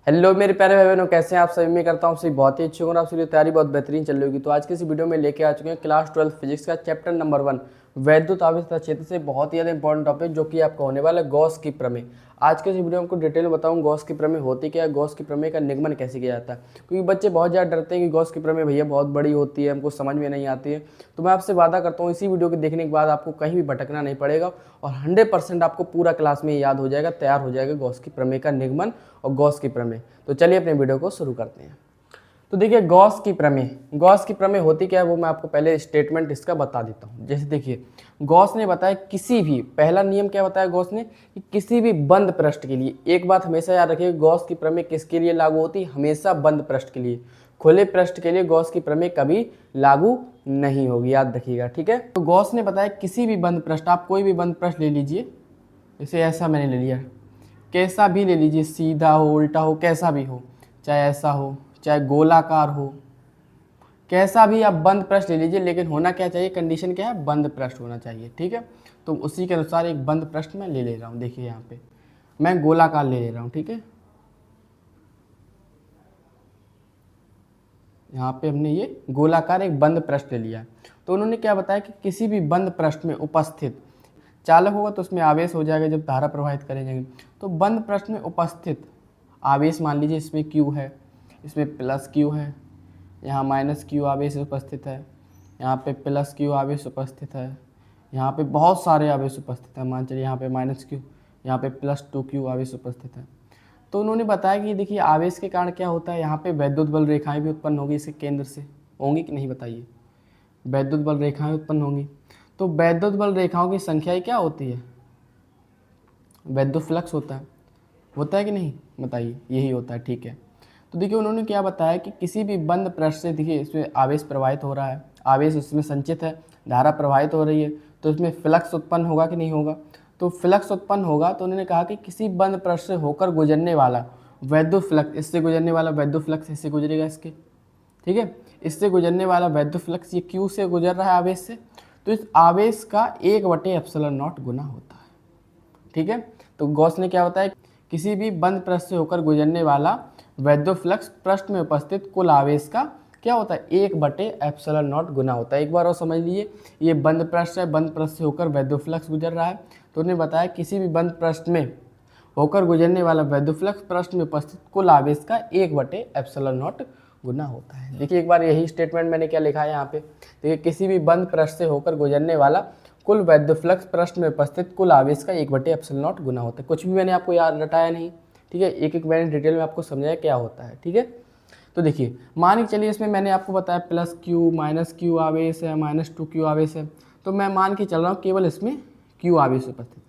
Hello मेरे प्यारे भाई बहनों, कैसे हैं आप सभी। मैं करता हूँ सभी बहुत ही अच्छी और आप सभी तैयारी बहुत बेहतरीन चल रही होगी। तो आज की इस वीडियो में लेके आ चुके हैं क्लास 12 फिजिक्स का चैप्टर नंबर 1 वैद्युत आवेश क्षेत्र से बहुत ही ज़्यादा इंपॉर्टेंट टॉपिक जो कि आपका होने वाला है गॉस की प्रमेय। आज के इस वीडियो में आपको डिटेल में बताऊँ गॉस की प्रमेय होती क्या है, गॉस की प्रमेय का निगमन कैसे किया जाता है। क्योंकि बच्चे बहुत ज़्यादा डरते हैं कि गॉस की प्रमेय भैया बहुत बड़ी होती है, हमको समझ में नहीं आती है। तो मैं आपसे वादा करता हूँ इसी वीडियो को देखने के बाद आपको कहीं भी भटकना नहीं पड़ेगा और 100% आपको पूरा क्लास में याद हो जाएगा, तैयार हो जाएगा गॉस की प्रमेय का निगमन और गॉस की प्रमेय। तो चलिए अपने वीडियो को शुरू करते हैं। तो देखिए गॉस की प्रमेय होती क्या है वो मैं आपको पहले स्टेटमेंट इसका बता देता हूँ। जैसे देखिए गॉस ने बताया किसी भी, पहला नियम क्या बताया गॉस ने कि किसी भी बंद पृष्ठ के लिए, एक बात हमेशा याद रखिए, गॉस की प्रमेय किसके लिए लागू होती है, हमेशा बंद पृष्ठ के लिए। खुले पृष्ठ के लिए गॉस की प्रमेय कभी लागू नहीं होगी, याद रखिएगा, ठीक है। तो गॉस ने बताया किसी भी बंद पृष्ठ, आप कोई भी बंद पृष्ठ ले लीजिए, जैसे ऐसा मैंने ले लिया, कैसा भी ले लीजिए, सीधा हो उल्टा हो कैसा भी हो, चाहे ऐसा हो चाहे गोलाकार हो, कैसा भी आप बंद पृष्ठ ले लीजिए, लेकिन होना क्या चाहिए, कंडीशन क्या है, बंद पृष्ठ होना चाहिए, ठीक है। तो उसी के अनुसार एक बंद पृष्ठ मैं ले रहा हूँ। देखिए यहाँ पे मैं गोलाकार ले रहा हूँ, ठीक है। यहाँ पे हमने ये गोलाकार एक बंद पृष्ठ ले लिया है। तो उन्होंने क्या बताया कि किसी भी बंद पृष्ठ में उपस्थित चालक होगा तो उसमें आवेश हो जाएगा जब धारा प्रवाहित करेंगे। तो बंद पृष्ठ में उपस्थित आवेश, मान लीजिए इसमें Q है, इसमें प्लस Q है, यहाँ माइनस Q आवेश उपस्थित है, यहाँ पे प्लस Q आवेश उपस्थित है, यहाँ पे बहुत सारे आवेश उपस्थित है, मान चलिए यहाँ पे माइनस Q, यहाँ पे प्लस 2Q आवेश उपस्थित है। तो उन्होंने बताया कि देखिए आवेश के कारण क्या होता है, यहाँ पे वैद्युत बल रेखाएं भी उत्पन्न होगी, इसके केंद्र से होंगी कि नहीं बताइए, वैद्युत बल रेखाएं उत्पन्न होंगी। तो वैद्युत बल रेखाओं की संख्या क्या होती है, वैद्युत फ्लक्स होता है कि नहीं बताइए, यही होता है, ठीक है। तो देखिए उन्होंने क्या बताया कि किसी भी बंद पृष्ठ से, देखिए इसमें आवेश प्रवाहित हो रहा है, आवेश इसमें संचित है, धारा प्रवाहित हो रही है, तो इसमें फ्लक्स उत्पन्न होगा कि नहीं होगा। तो फ्लक्स उत्पन्न होगा, तो उन्होंने कहा कि किसी बंद पृष्ठ से होकर गुजरने वाला वैद्युत फ्लक्स, इससे गुजरने वाला वैद्युत फ्लक्स इससे गुजरेगा इसके, ठीक है, इससे गुजरने वाला वैद्युत फ्लक्स ये क्यू से गुजर रहा है आवेश से, तो इस आवेश का 1/ε0 गुना होता है, ठीक है। तो गॉस ने क्या बताया, किसी भी बंद पृष्ठ से होकर गुजरने वाला वैद्युत फ्लक्स पृष्ठ में उपस्थित कुल आवेश का क्या होता है, 1/ε0 गुना होता है। एक बार और समझ लीजिए, ये बंद पृष्ठ है, बंद पृष्ठ से होकर वैद्युत फ्लक्स गुजर रहा है, तो उन्होंने बताया किसी भी बंद पृष्ठ में होकर गुजरने वाला वैद्युत फ्लक्स पृष्ठ में उपस्थित कुल आवेश का 1/ε0 गुना होता है। देखिए एक बार यही स्टेटमेंट मैंने क्या लिखा है यहाँ पे, देखिए किसी भी बंद पृष्ठ से होकर गुजरने वाला कुल वैद्युत फ्लक्स पृष्ठ में उपस्थित कुल आवेश का 1/ε0 गुना होता है। कुछ भी मैंने आपको याद रटाया नहीं, ठीक है, एक एक मैंने डिटेल में आपको समझाया क्या होता है, ठीक है। तो देखिए मान के चलिए इसमें मैंने आपको बताया प्लस Q माइनस Q आवेश है, -2Q आवेश है, तो मैं मान के चल रहा हूँ केवल इसमें Q आवेश उपस्थित है,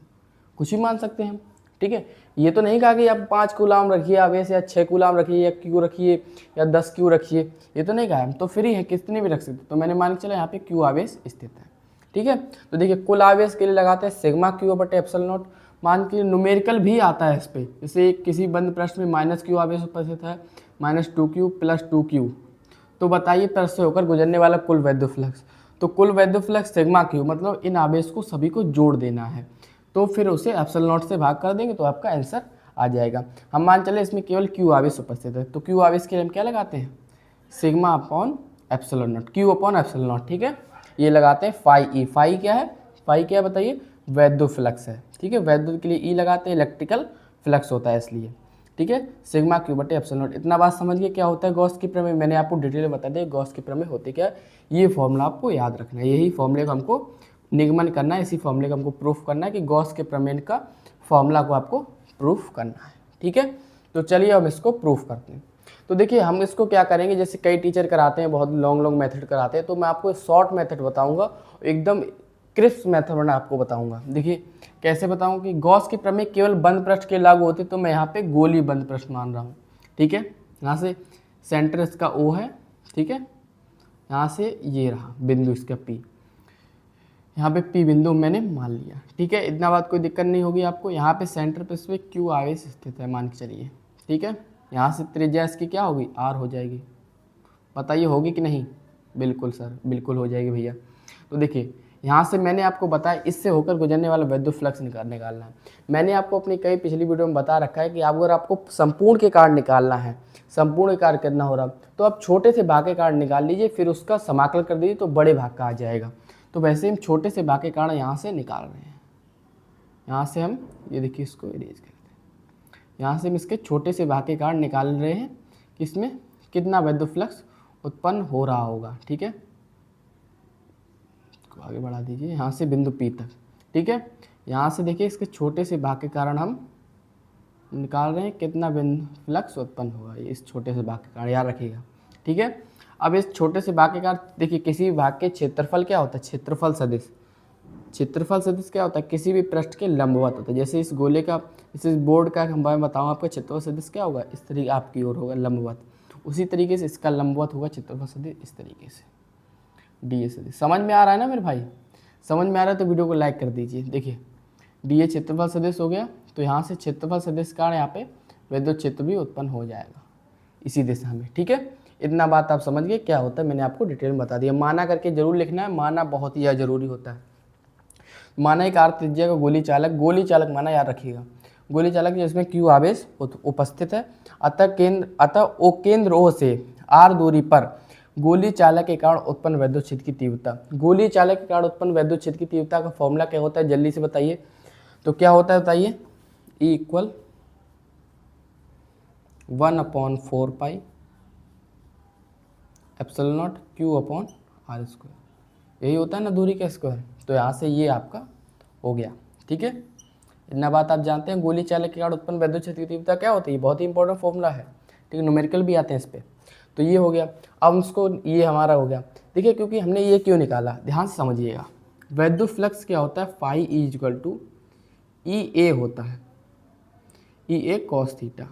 कुछ भी मान सकते हैं हम, ठीक है। ये तो नहीं कहा कि आप 5 कूलाम रखिए आवेश, या 6 कूलाम रखिए, या Q रखिए, या 10 Q रखिए, ये तो नहीं कहा, हम तो फ्री है, कितने भी रख सकते। तो मैंने मान के चला यहाँ पे Q आवेश स्थित है, ठीक है। तो देखिए कुल आवेश के लिए लगाते हैं सिग्मा Q/ε0, मान के न्यूमेरिकल भी आता है इस पर, जैसे किसी बंद पृष्ठ में -Q आवेश उपस्थित है, -2Q + 2Q, तो बताइए पृष्ठ से होकर गुजरने वाला कुल वैद्युत फ्लक्स, तो कुल वैद्युत फ्लक्स सिग्मा Q, मतलब इन आवेश को सभी को जोड़ देना है, तो फिर उसे ε0 से भाग कर देंगे तो आपका आंसर आ जाएगा। हम मान चले इसमें केवल Q आवेश उपस्थित है, तो Q आवेश के लिए हम क्या लगाते हैं, σ/ε0, Q/ε0, ठीक है। ये लगाते हैं φe, फाई क्या है, फाई क्या बताइए, वैद्युत फ्लक्स है, ठीक है। वैद्युत के लिए ई लगाते हैं, इलेक्ट्रिकल फ्लक्स होता है इसलिए, ठीक है, सिग्मा Q/ε0। इतना बात समझ गए क्या होता है गॉस की प्रमेय, मैंने आपको डिटेल में बता दिया गॉस की प्रमेय होती क्या है। ये फॉर्मूला आपको याद रखना है, यही फॉर्मूले को हमको निगमन करना है, इसी फॉर्मूले को हमको प्रूफ करना है कि गॉस के प्रमेय का फॉर्मूला को आपको प्रूफ करना है, ठीक है। तो चलिए हम इसको प्रूफ करते हैं। तो देखिए हम इसको क्या करेंगे, जैसे कई टीचर कराते हैं, बहुत लॉन्ग मेथड कराते हैं, तो मैं आपको शॉर्ट मेथड बताऊंगा, एकदम क्रिस्प मेथड में आपको बताऊंगा। देखिए कैसे बताऊं कि गॉस की प्रमेय केवल बंद पृष्ठ के लागू होती, तो मैं यहाँ पे गोली बंद पृष्ठ मान रहा हूँ, ठीक है। यहाँ से सेंटर इसका O है, ठीक है, यहाँ से ये रहा बिंदु इसका P, यहाँ पे P बिंदु मैंने मान लिया, ठीक है। इतना बात कोई दिक्कत नहीं होगी आपको। यहाँ पे सेंटर पे इस पर Q आवेश स्थित है मान के चलिए, ठीक है। यहाँ से त्रिज्या इसकी क्या होगी, R हो जाएगी, बताइए होगी कि नहीं, बिल्कुल सर बिल्कुल हो जाएगी भैया। तो देखिए यहाँ से मैंने आपको बताया इससे होकर गुजरने वाला विद्युत फ्लक्स निकालना है। मैंने आपको अपनी कई पिछली वीडियो में बता रखा है कि अगर आपको संपूर्ण के कारण निकालना है, संपूर्ण कार्य कितना हो रहा, तो आप छोटे से भाग के कारण निकाल लीजिए, फिर उसका समाकलन कर दीजिए तो बड़े भाग का आ जाएगा। तो वैसे हम छोटे से भाग के कारण यहाँ से निकाल रहे हैं। यहाँ से हम ये देखिए इसको इरेज करते हैं। यहाँ से हम इसके छोटे से भाग के कारण निकाल रहे हैं कि इसमें कितना विद्युत फ्लक्स उत्पन्न हो रहा होगा। ठीक है, आगे बढ़ा दीजिए यहाँ से बिंदु P तक। ठीक है, यहाँ से देखिए इसके छोटे से भाग के कारण हम निकाल रहे हैं कितना बिंदु फ्लक्स उत्पन्न होगा, ये इस छोटे से भाग के कारण, याद रखिएगा। ठीक है, अब इस छोटे से भाग के कारण देखिए किसी भी भाग के क्षेत्रफल क्या होता है, क्षेत्रफल सदिश। क्षेत्रफल सदिश क्या होता है, किसी भी पृष्ठ के लंबवत होता है। जैसे इस गोले का, इस बोर्ड का हम बताऊँ आपका क्षेत्रफल सदिश क्या होगा, इस तरीके आपकी ओर होगा लंबवत, उसी तरीके से इसका लंबवत होगा क्षेत्रफल सदिश इस तरीके से डी ए सदिश। समझ में आ रहा है ना मेरे भाई? समझ में आ रहा है तो वीडियो को लाइक कर दीजिए। देखिए डी ए क्षेत्रफल सदिश हो गया, तो यहाँ से क्षेत्रफल सदिश के कारण यहाँ पे विद्युत क्षेत्र भी उत्पन्न हो जाएगा इसी दिशा में। ठीक है, इतना बात आप समझ गए क्या होता है, मैंने आपको डिटेल में बता दिया। माना करके जरूर लिखना है, माना बहुत ही ज़्यादा जरूरी होता है। माना एक आर्क त्रिज्या का गोली चालक माना याद रखिएगा, गोली चालक जिसमें Q आवेश उपस्थित है, अतः ओ केंद्र O से R दूरी पर गोली चालक के कारण उत्पन्न विद्युत क्षेत्र की तीव्रता। गोली चालक के कारण उत्पन्न विद्युत क्षेत्र की तीव्रता का फॉर्मूला क्या होता है, जल्दी से बताइए। तो क्या होता है बताइए, E equal 1/4 pi epsilon not Q upon R square, यही होता है ना दूरी का स्क्वायर। तो यहाँ से ये आपका हो गया। ठीक है, इतना बात आप जानते हैं। गोली चालक के कारण उत्पन्न विद्युत क्षेत्र की तीव्रता क्या होती है, बहुत ही इंपॉर्टेंट फॉर्मूला है। ठीक है, न्यूमेरिकल भी आते हैं इस पर। तो ये हो गया, अब उसको ये हमारा हो गया। देखिए क्योंकि हमने ये क्यों निकाला, ध्यान से समझिएगा। विद्युत फ्लक्स क्या होता है, फाई ई इक्वल टू ई ए होता है, ई ए कॉस थीटा।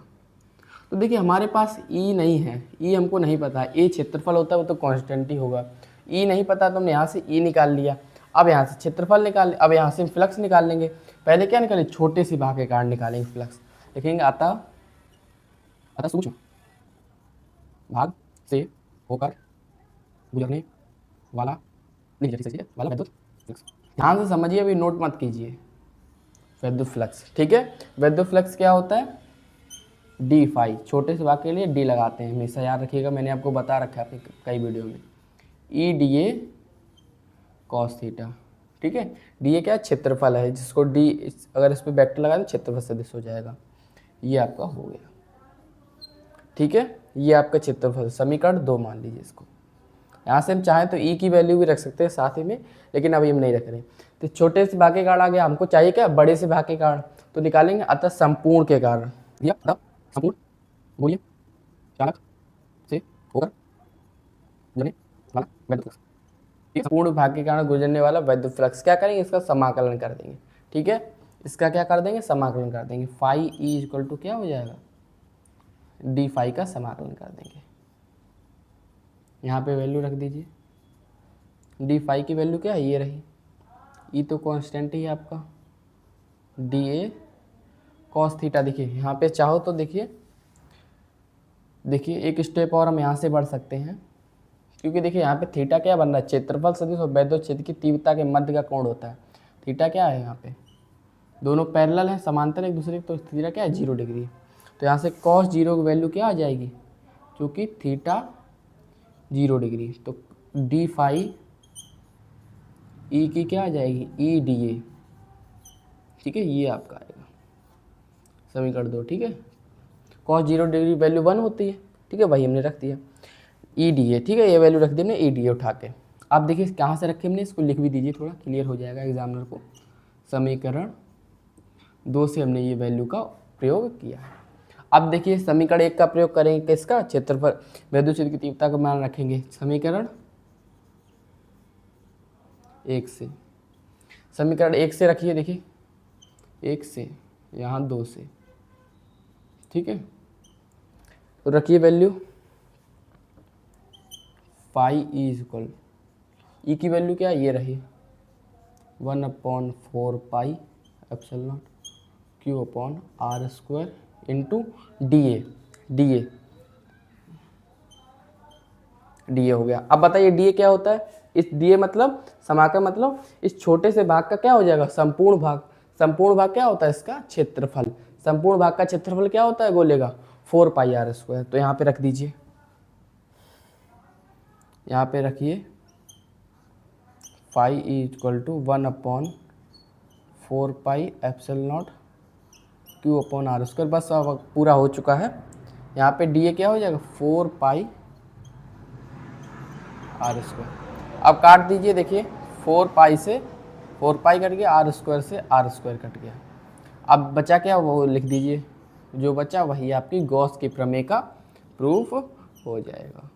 तो देखिए हमारे पास ई नहीं है, ई हमको नहीं पता है, ए क्षेत्रफल होता है वो तो कांस्टेंट ही होगा। ई नहीं पता तो हमने यहाँ से ई निकाल लिया। अब यहाँ से क्षेत्रफल निकाल, अब यहाँ से फ्लक्स निकाल लेंगे। पहले क्या निकालें, छोटे से भाग के कारण निकालेंगे फ्लक्स। लिखेंगे अतः सूक्ष्म भाग से होकर गुजरने वाला वाला विद्युत फ्लक्स। ध्यान से समझिए, अभी नोट मत कीजिए। विद्युत फ्लक्स, ठीक है, विद्युत फ्लक्स क्या होता है, डी फाई, छोटे से भाग के लिए डी लगाते हैं हमेशा, याद रखिएगा, मैंने आपको बता रखा है अपनी कई वीडियो में। E D A cos theta. ठीक है, डी ए क्या क्षेत्रफल है, जिसको डी अगर इस पर वेक्टर लगा तो क्षेत्रफल सदिश हो जाएगा। ये आपका हो गया। ठीक है, ये आपका क्षेत्रफल समीकरण 2 मान लीजिए इसको। यहाँ से हम चाहें तो ई की वैल्यू भी रख सकते हैं साथ ही में, लेकिन अभी हम नहीं रख रहे। तो छोटे से भाग के कारण आ गया, हमको चाहिए क्या, बड़े से भाग के कारण। तो निकालेंगे अतः संपूर्ण के कारण, या अतः संपूर्ण बोलिए चालक से होकर गुजरने वाला विद्युत फ्लक्स। संपूर्ण भाग के कारण गुजरने वाला विद्युत फ्लक्स क्या करेंगे, इसका समाकलन कर देंगे। ठीक है, इसका क्या कर देंगे, समाकलन कर देंगे। फाई ई इक्वल टू क्या हो जाएगा, डी फाई का समाकलन कर देंगे। यहाँ पे वैल्यू रख दीजिए, डी फाई की वैल्यू क्या है, ये रही। ई तो कांस्टेंट ही है आपका, डी ए कॉस थीटा। देखिए यहाँ पे चाहो तो देखिए एक स्टेप और हम यहाँ से बढ़ सकते हैं, क्योंकि देखिए यहाँ पे थीटा क्या बन रहा है, क्षेत्रफल सदिश और विद्युत क्षेत्र की तीव्रता के मध्य का कोण होता है। थीटा क्या है, यहाँ पे दोनों पैरेलल हैं, समांतर एक दूसरे, तो थीटा क्या है, 0 डिग्री। तो यहाँ से कॉस 0 की वैल्यू क्या आ जाएगी, क्योंकि थीटा 0 डिग्री, तो डी फाई ई की क्या आ जाएगी, ई डी ए। ठीक है, ये आपका आएगा समीकरण 2। ठीक है, कॉस 0 डिग्री वैल्यू 1 होती है। ठीक है, वही हमने रख दिया ई डी ए। ठीक है, ये वैल्यू रख दी हमने ई डी ए उठा के। आप देखिए कहाँ से रखे हमने, इसको लिख भी दीजिए, थोड़ा क्लियर हो जाएगा एग्जामिनर को। समीकरण 2 से हमने ये वैल्यू का प्रयोग किया है। अब देखिए समीकरण 1 का प्रयोग करेंगे, किसका, क्षेत्रफल विद्युत क्षेत्र की तीव्रता का मान रखेंगे समीकरण 1 से। समीकरण 1 से रखिए, देखिए 1 से, यहाँ 2 से। ठीक है, तो रखिए value phi E equal, E की वैल्यू क्या है, ये रही 1/4 pi epsilon naught Q upon R square into D A. D A हो गया। अब बताइए डी ए क्या होता है? इस डी ए मतलब समाकल मतलब इस छोटे से भाग का क्या हो जाएगा? संपूर्ण भाग। संपूर्ण भाग क्या होता है? इसका क्षेत्रफल। संपूर्ण भाग का क्षेत्रफल क्या होता है गोले का? 4πr²। तो यहाँ पे रख दीजिए, यहाँ पे रखिए फाई = 1/4πε0 Q/r²। बस अब पूरा हो चुका है। यहाँ पे डी ए क्या हो जाएगा? 4πr²। अब काट दीजिए, देखिए 4π से 4π कट गया, r² से r² कट गया। अब बचा क्या? वो लिख दीजिए, जो बचा वही आपकी गॉस के प्रमेय का प्रूफ हो जाएगा।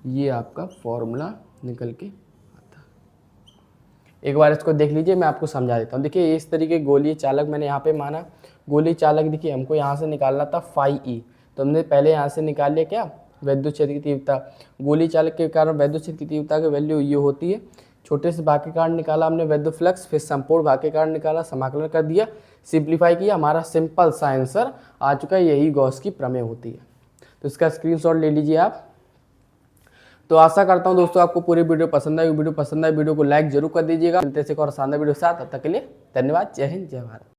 ये आपका फॉर्मूला निकल के आता है। एक बार इसको देख लीजिए, मैं आपको समझा देता हूँ। देखिए इस तरीके गोलीय चालक मैंने यहाँ पे माना। गोलीय चालक देखिए हमको यहाँ से निकालना था फाई ई, तो हमने पहले यहाँ से निकाल लिया क्या? वैद्युत क्षेत्र की तीव्रता। गोलीय चालक के कारण वैद्युत क्षेत्र की तीव्रता की वैल्यू ये होती है। छोटे से भाग के कारण निकाला हमने वैद्युत फ्लक्स, फिर संपूर्ण भाग के कारण निकाला, समाकलन कर दिया, सिंप्लीफाई किया, हमारा सिंपल सा आंसर आ चुका है। यही गॉस की प्रमेय होती है। तो इसका स्क्रीनशॉट ले लीजिए आप। तो आशा करता हूं दोस्तों आपको पूरी वीडियो पसंद आई। वीडियो पसंद आई वीडियो को लाइक जरूर कर दीजिएगा। मिलते हैं एक और शानदार वीडियो के साथ। तब तक के लिए धन्यवाद। जय हिंद, जय भारत।